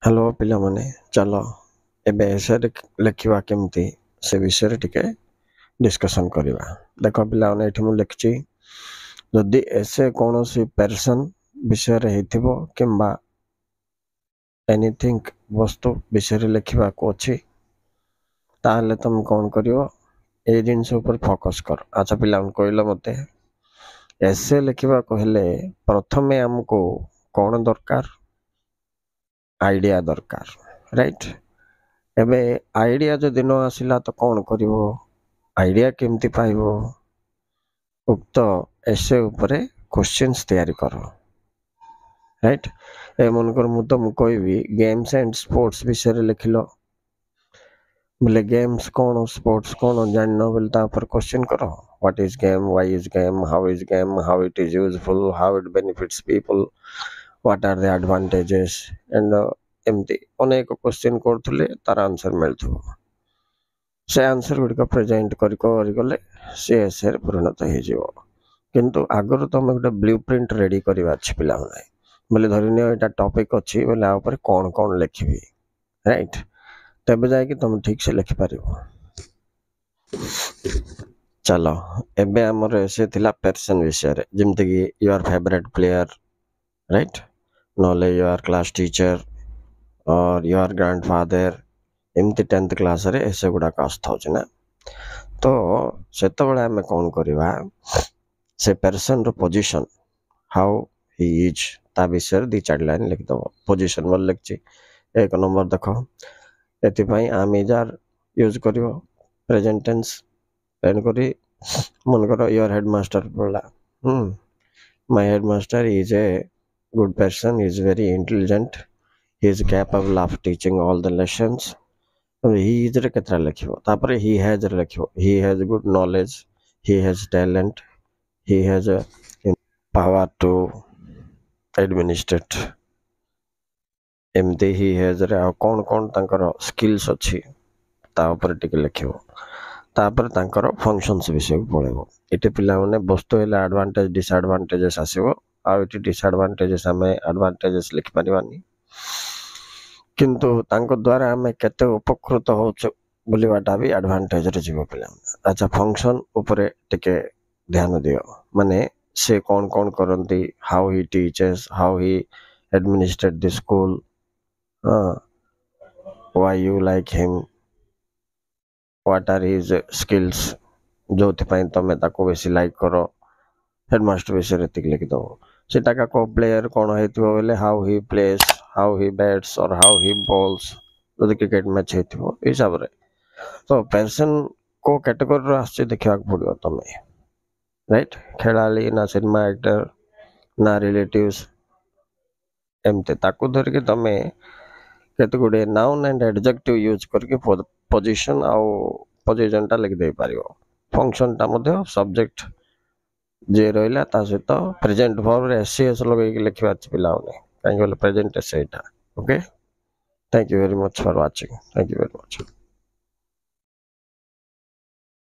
Hello पिलामाने चलो एबे ऐसे लिखा केमती से विषय टिके डिस्कशन करवा। देख पिलाने एठी मु लिखछि जदि ऐसे कौन सी पर्सन विषय रे हेतिबो किंबा एनीथिंग वस्तु विषय रे लिखा को अछि ताहले तुम कौन करियो ए जिनस ऊपर फोकस कर। अच्छा पिला कहल मते ऐसे लिखा कहले प्रथमे हमको कौन दरकार आइडिया दरकार राइट। एबे आइडिया जदि न आसिला तो कौन करिवो आइडिया केमती पाइबो उक्त ऐसे ऊपरे क्वेश्चंस तैयारी करो राइट। ए मनकर मु तो मु कहबी गेम्स एंड स्पोर्ट्स विषय रे लिखिलो बोले गेम्स कौन स्पोर्ट्स कौन जानना बोले ता पर क्वेश्चन करो what is game why is game how it is useful how it benefits people what are the advantages and एमती अनेक क्वेश्चन करथले तार आंसर मिलथो से आंसर गुड़िक प्रेजेंट करगले सी एसे परिणत हो। किंतु आगर तुम गोटे ब्लू प्रिंट रेडी करवा पिला बोले धरनी यहाँ टॉपिक अच्छी बोले आप कौन कौन लिखी राइट तब जाकि तुम ठीक से लिखिपार। चलो एबे आमर ऐसे थिला पर्सन विषय जमती कि योर फेवरेट प्लेयर राइट नॉले योर क्लास टीचर और योर ग्रैंडफादर एमती 10th क्लास रे ऐसे गुड़ाक आस्था ना तो से आम कौन करवा से पर्सन रो पोजीशन हाउ ही इज ता विषय 2-4 लाइन लिखिदब पोजीशन बोल लिखी 1 नंबर देख एपाई आम इजार यूज कर प्रेजेंट टेंस एंड करी मन कर योर हेडमास्टर पड़ा my headmaster is a good person is very intelligent he is capable of teaching all the lessons he is रे केतरा लिखिबो तापर ही हैज रे लिखिबो he has good knowledge he has talent he has power to administrate एमती he has रे कौन कौन तांकर स्किल्स अच्छी ता ऊपर टिके लिखिबो तापर तांकर फंक्शंस विषय पळेबो। एटे पिला माने वस्तु हेला एडवांटेज डिसएडवांटेजेस आसीबो आ एटे डिसएडवांटेजेस हमें एडवांटेजेस लिखि परिबानी किंतु तांको द्वारा हमें केते उपकृत होचो बोलीबाटा भी एडवांटेज रे जीवो पिला। अच्छा फंक्शन ऊपर टिके ध्यान दियो माने से कौन कौन करंती how he teaches how he administrate the school why you like him what are his skills जो तुम ताको बेसी लाइक करो हेडमास्टर विषय एतिक लिखिदब सेटा का प्लेयर कौन होइथिबो बोले how he place how he bats और हाउ ही बॉल्स जो क्रिकेट मैच होइथिबो हिसाब रे तो पर्सन को कैटेगरी आछे देखा पड़ो तुम्हें राइट खेलाड़ी ना सिनेमा एक्टर ना रिलेटिव्स एमते ताको धरिके तमे केते गुडे नाउन एंड एडजेक्टिव यूज करके पोजीशन आउ पोजीशन टा लिख दे पारियो फंक्शन टा मध्ये सब्जेक्ट जे रहिला ता सहित प्रेजेंट फॉर्म रे एसएस लगे लिखिबा पिला कहीं present S okay thank you very much for watching thank you very much.